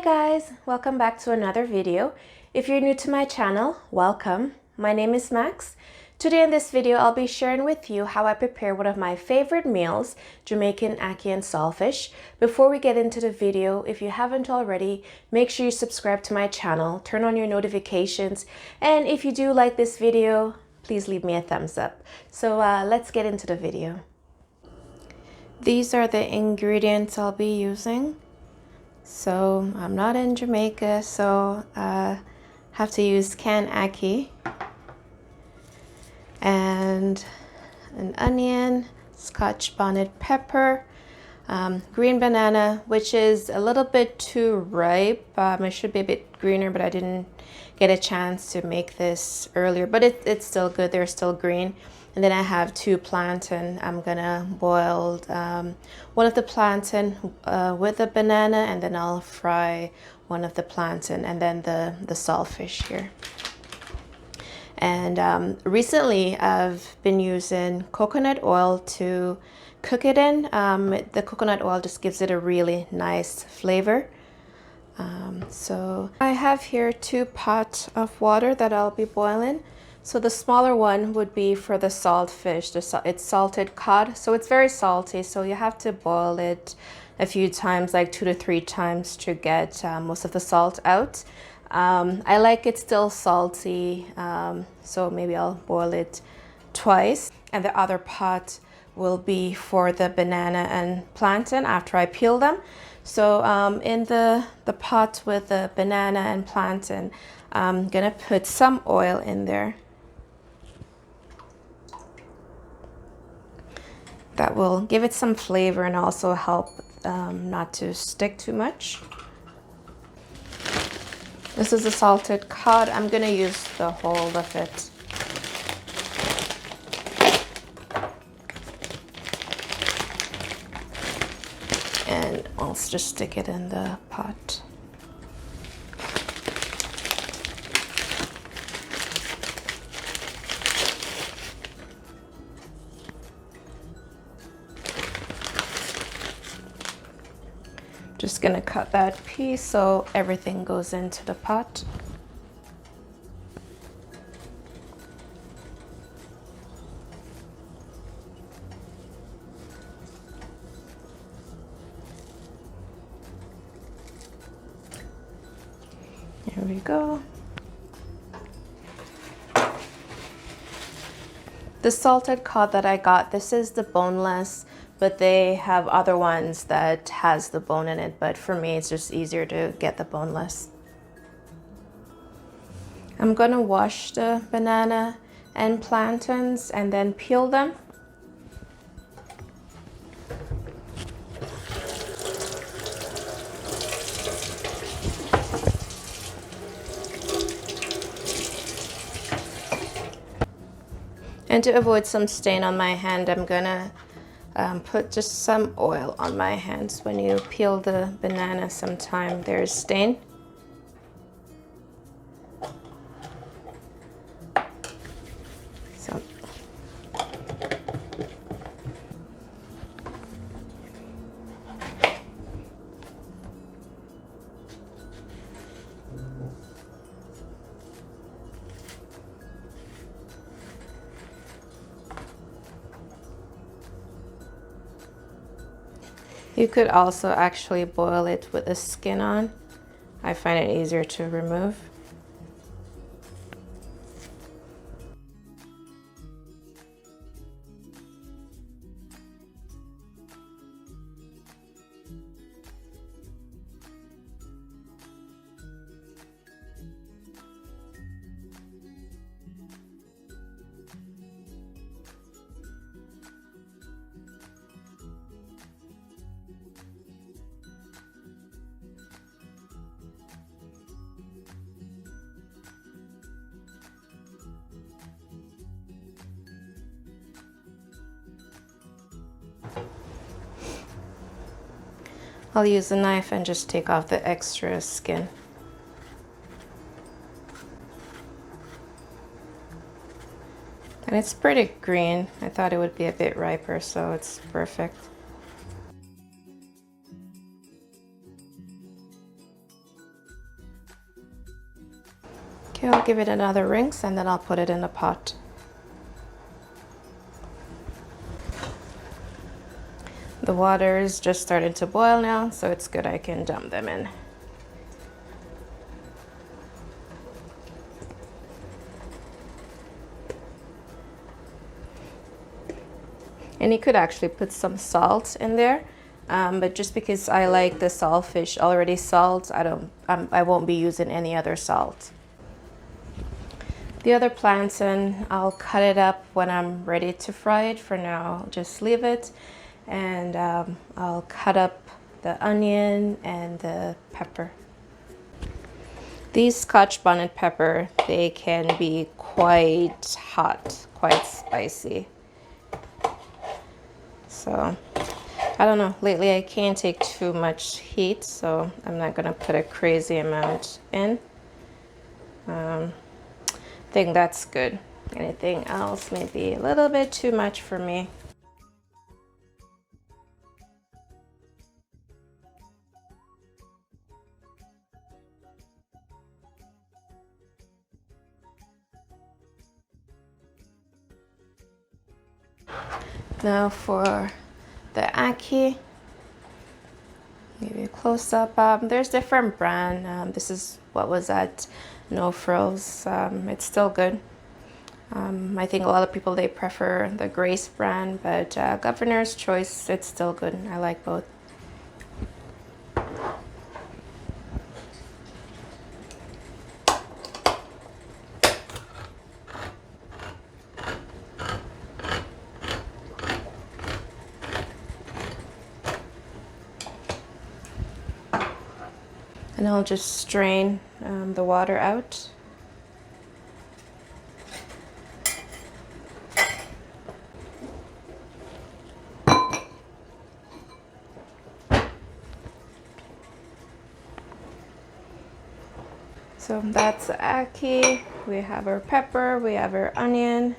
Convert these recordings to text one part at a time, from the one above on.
guys, welcome back to another video. If you're new to my channel, welcome. My name is Max. Today in this video, I'll be sharing with you how I prepare one of my favorite meals, Jamaican Ackee and Saltfish. Before we get into the video, if you haven't already, make sure you subscribe to my channel, turn on your notifications, and if you do like this video, please leave me a thumbs up. So let's get into the video. These are the ingredients I'll be using. So I'm not in Jamaica, so I have to use canned ackee and an onion, Scotch bonnet pepper, green banana, which is a little bit too ripe. It should be a bit greener, but I didn't get a chance to make this earlier, but it's still good. They're still green. And then I have 2 plantain. I'm gonna boil one of the plantain with the banana, and then I'll fry one of the plantain, and then the saltfish here. And recently I've been using coconut oil to cook it in. The coconut oil just gives it a really nice flavor. So I have here 2 pots of water that I'll be boiling. So the smaller one would be for the saltfish. It's salted cod, so it's very salty. So you have to boil it a few times, like 2 to 3 times, to get most of the salt out. I like it still salty, so maybe I'll boil it twice. And the other pot will be for the banana and plantain after I peel them. So in the pot with the banana and plantain, I'm gonna put some oil in there. That will give it some flavor and also help not to stick too much. This is a salted cod. I'm gonna use the whole of it. And I'll just stick it in the pot. Just gonna cut that piece so everything goes into the pot. There we go. The salted cod that I got, this is the boneless, but they have other ones that has the bone in it, but for me it's just easier to get the boneless. I'm gonna wash the banana and plantains and then peel them. And to avoid some stain on my hand, I'm gonna put just some oil on my hands. When you peel the banana, sometimes there's stain. So you could also actually boil it with the skin on. I find it easier to remove. I'll use a knife and just take off the extra skin. And it's pretty green. I thought it would be a bit riper, so it's perfect. Okay, I'll give it another rinse and then I'll put it in the pot. The water is just starting to boil now, so it's good I can dump them in. And you could actually put some salt in there, but just because I like the saltfish already salt, I won't be using any other salt. The other plantain, I'll cut it up when I'm ready to fry it. For now, I'll just leave it, and I'll cut up the onion and the pepper. These Scotch bonnet pepper, they can be quite hot, quite spicy. So, I don't know, lately I can't take too much heat, so I'm not gonna put a crazy amount in. I think that's good. Anything else may be a little bit too much for me. Now for the ackee, maybe a close up. There's different brand. This is what was at No Frills. It's still good. I think a lot of people, they prefer the Grace brand, but Governor's Choice, it's still good. I like both. And I'll just strain the water out. So that's the ackee. We have our pepper, we have our onion.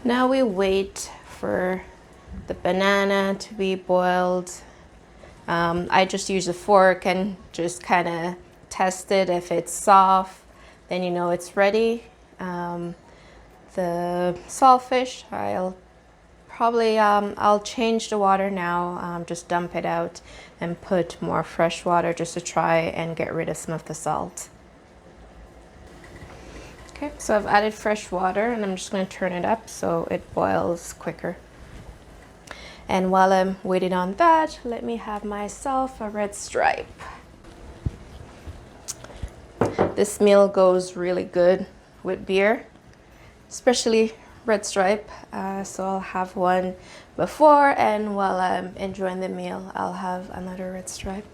Now we wait for the banana to be boiled. I just use a fork and just kind of test it. If it's soft, then you know it's ready. The saltfish, I'll change the water now, just dump it out and put more fresh water just to try and get rid of some of the salt. Okay, so I've added fresh water and I'm just going to turn it up so it boils quicker. And while I'm waiting on that, let me have myself a red stripe. This meal goes really good with beer, especially red stripe. So I'll have one before, and while I'm enjoying the meal, I'll have another red stripe.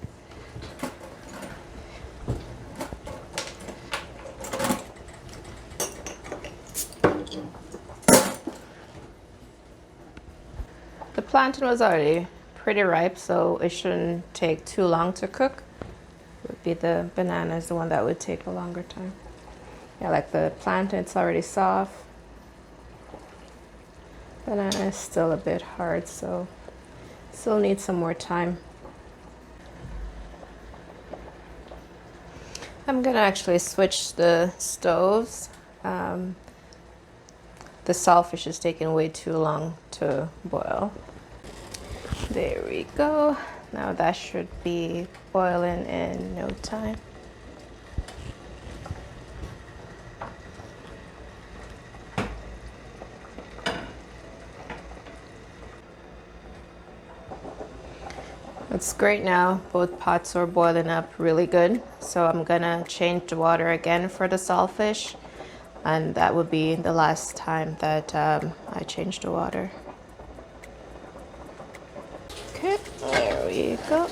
The plantain was already pretty ripe, so it shouldn't take too long to cook. It would be the banana is the one that would take a longer time. Yeah, like the plantain, it's already soft. Banana is still a bit hard, so still need some more time. I'm gonna actually switch the stoves. The saltfish is taking way too long to boil. There we go. Now that should be boiling in no time. It's great now. Both pots are boiling up really good. So I'm gonna change the water again for the saltfish. And that would be the last time that I change the water. Okay, there we go.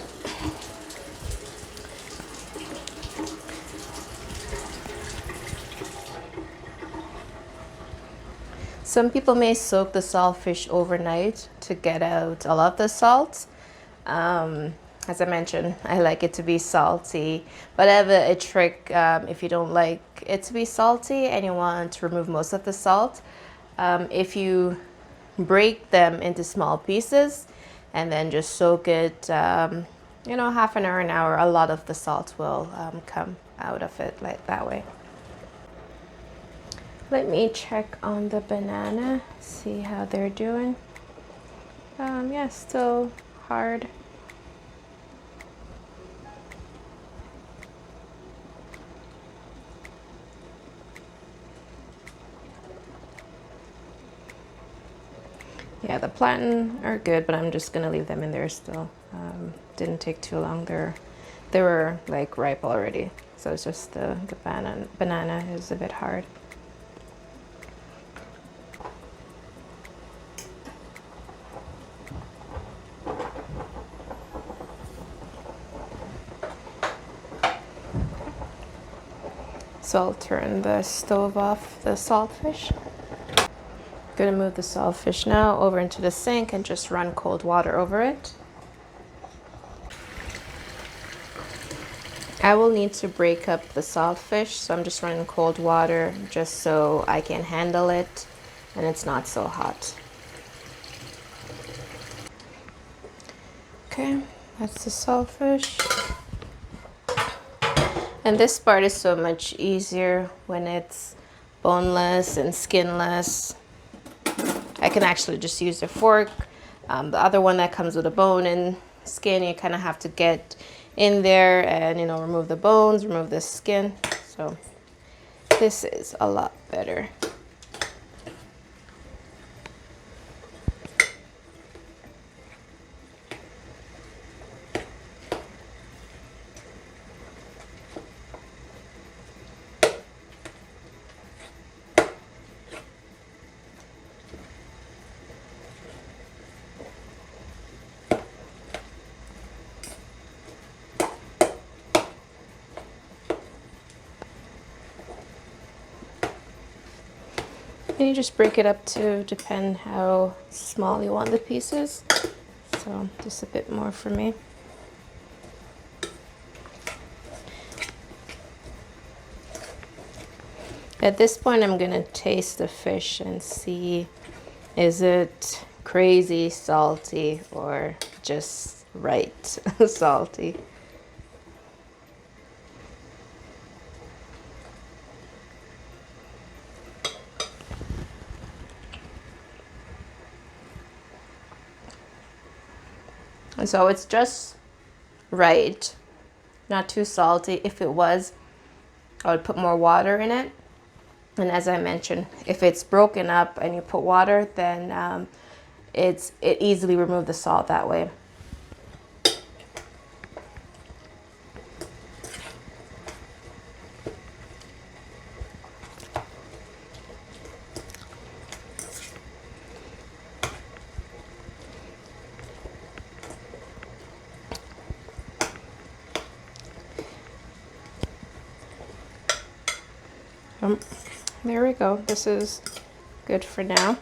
Some people may soak the saltfish overnight to get out a lot of the salt. As I mentioned, I like it to be salty, but I have a trick. If you don't like it to be salty and you want to remove most of the salt, if you break them into small pieces and then just soak it you know, half an hour, a lot of the salt will come out of it like that way. Let me check on the banana, see how they're doing. Yeah, still hard. Yeah, the plantain are good, but I'm just gonna leave them in there still. Didn't take too long. They were like ripe already, so it's just the banana is a bit hard. So I'll turn the stove off the saltfish. Gonna move the saltfish now over into the sink and just run cold water over it. I will need to break up the saltfish, so I'm just running cold water just so I can handle it and it's not so hot. Okay, that's the saltfish. And this part is so much easier when it's boneless and skinless. I can actually just use a fork. The other one that comes with a bone and skin, you kind of have to get in there and, you know, remove the bones, remove the skin. So this is a lot better. And you just break it up to depend how small you want the pieces. So just a bit more for me. At this point, I'm gonna taste the fish and see, is it crazy salty or just right salty? And so it's just right, not too salty. If it was, I would put more water in it. And as I mentioned, if it's broken up and you put water, then it easily removes the salt that way. There we go. This is good for now.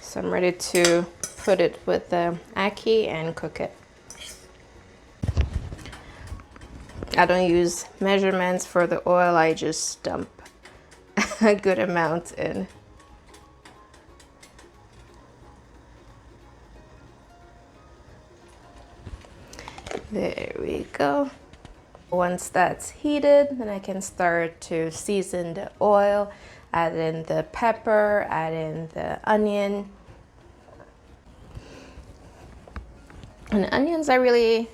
So I'm ready to put it with the ackee and cook it. I don't use measurements for the oil. I just dump a good amount in. There we go. Once that's heated, then I can start to season the oil, add in the pepper, add in the onion. And onions I really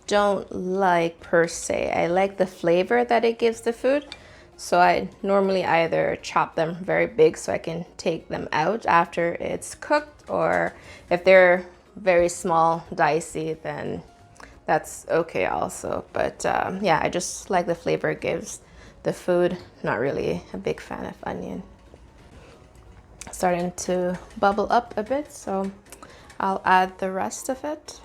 don't like per se. I like the flavor that it gives the food. So I normally either chop them very big so I can take them out after it's cooked, or if they're very small, dicey, then that's okay also. But yeah, I just like the flavor it gives the food. Not really a big fan of onion. Starting to bubble up a bit, so I'll add the rest of it.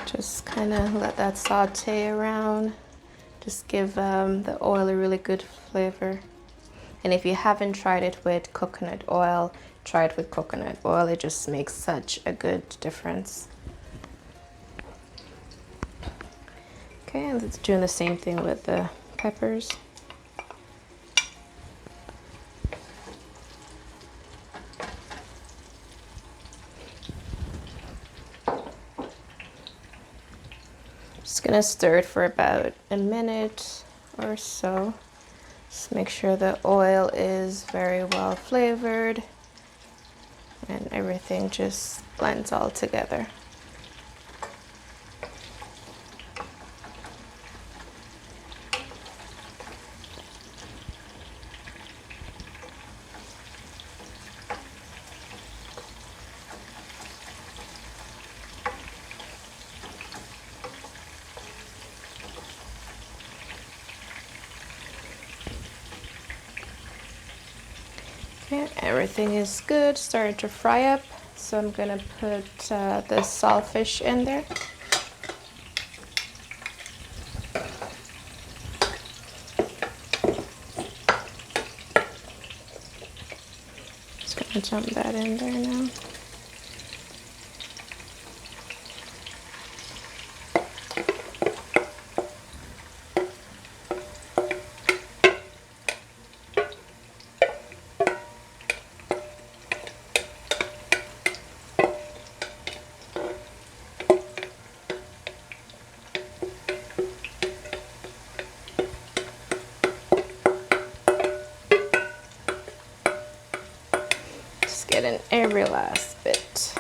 Just kind of let that saute around. Just give the oil a really good flavor. And if you haven't tried it with coconut oil, try it with coconut oil. It just makes such a good difference. Okay, and it's doing the same thing with the peppers. Just gonna stir it for about a minute or so. Just make sure the oil is very well flavored and everything just blends all together. Okay, everything is good, starting to fry up. So I'm gonna put the saltfish in there. Just gonna dump that in there now. Just getting every last bit.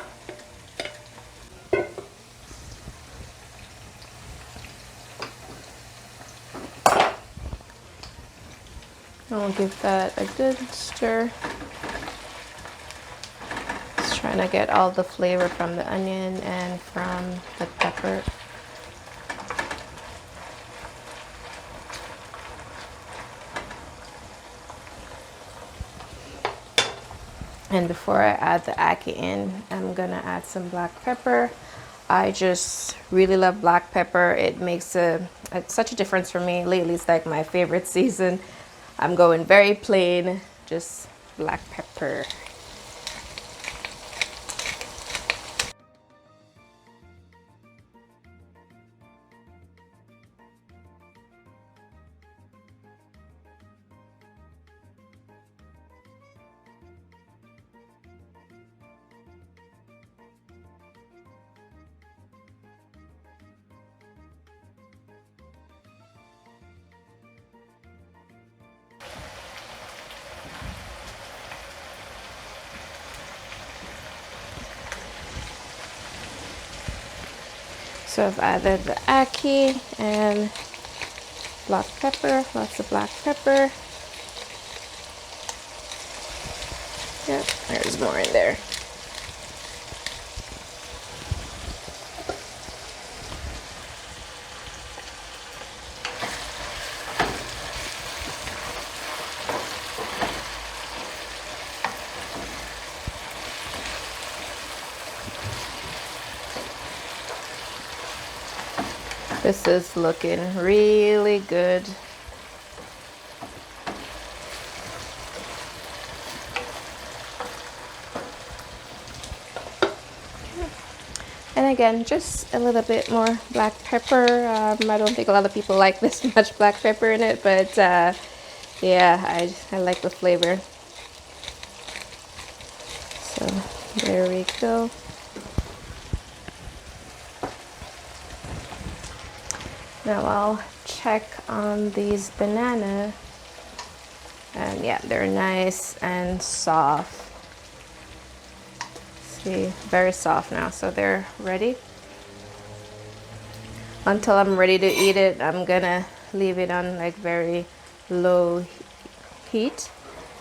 I'll give that a good stir. Just trying to get all the flavor from the onion and from the pepper. And before I add the ackee in, I'm gonna add some black pepper. I just really love black pepper. It makes such a difference for me. Lately, it's like my favorite season. I'm going very plain, just black pepper. So I've added the ackee and black pepper, lots of black pepper. Yep, there's more in there. This is looking really good. And again, just a little bit more black pepper. I don't think a lot of people like this much black pepper in it, but yeah, I like the flavor. So there we go. Now I'll check on these banana, and yeah, they're nice and soft. See, very soft now, so they're ready. Until I'm ready to eat it, I'm gonna leave it on like very low heat,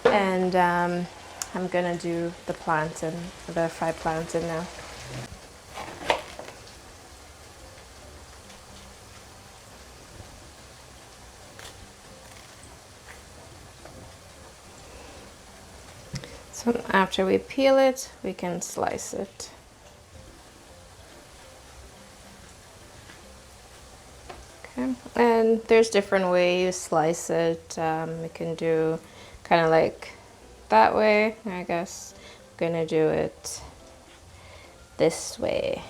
and I'm gonna do the plantain, the fried plantain now. So after we peel it, we can slice it. Okay, and there's different ways you slice it. You can do kind of like that way. I guess I'm gonna do it this way.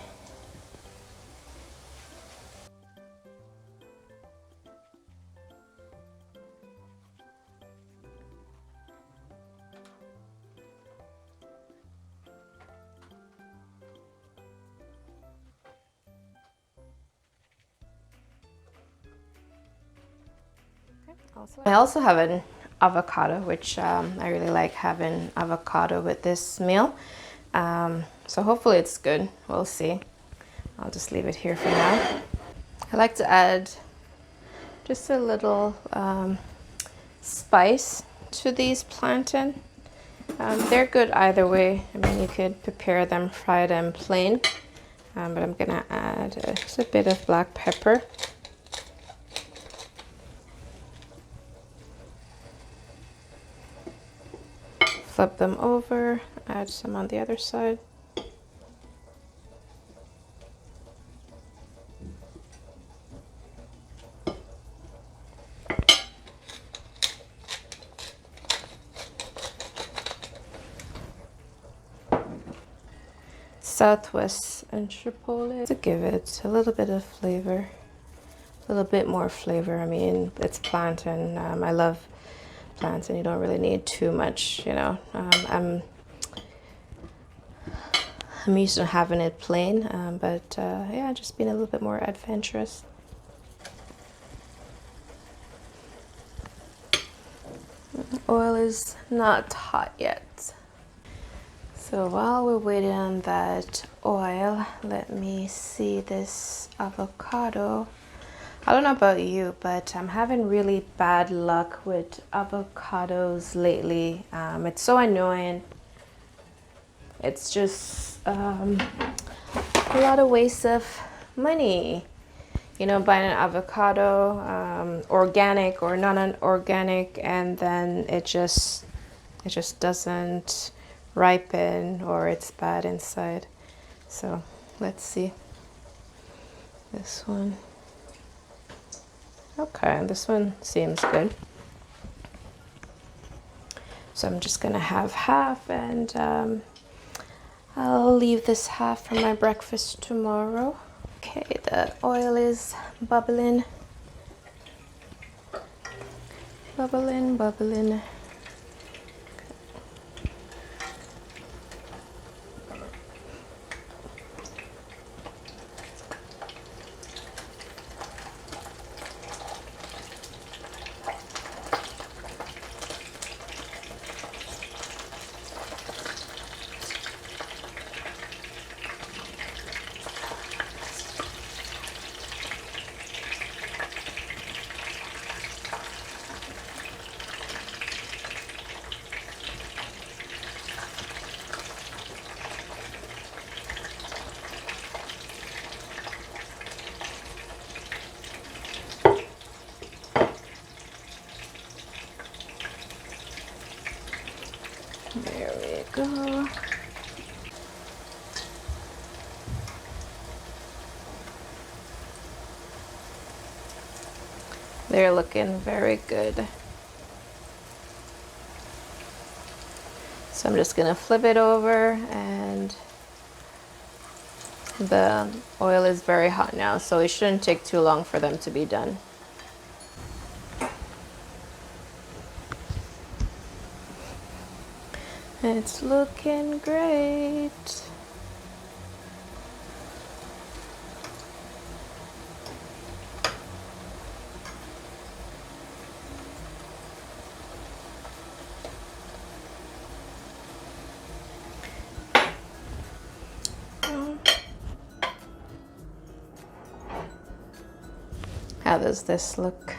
I also have an avocado, which I really like having avocado with this meal. So hopefully it's good. We'll see. I'll just leave it here for now. I like to add just a little spice to these plantain. They're good either way. I mean, you could prepare them, fry them plain, but I'm gonna add just a bit of black pepper. Flip them over, add some on the other side. Southwest and chipotle to give it a little bit of flavor, a little bit more flavor. I mean, it's plantain. I love plantain. You don't really need too much, you know. I'm used to having it plain, but yeah, just being a little bit more adventurous. Oil is not hot yet. So while we're waiting on that oil, let me see this avocado. I don't know about you, but I'm having really bad luck with avocados lately. It's so annoying. It's just a lot of waste of money. You know, buying an avocado, organic or non-organic, and then it just doesn't ripen, or it's bad inside. So let's see this one. Okay, this one seems good. So I'm just gonna have half, and I'll leave this half for my breakfast tomorrow. Okay, the oil is bubbling, bubbling, bubbling. There we go. They're looking very good. So I'm just gonna flip it over, and the oil is very hot now, so it shouldn't take too long for them to be done. It's looking great. How does this look?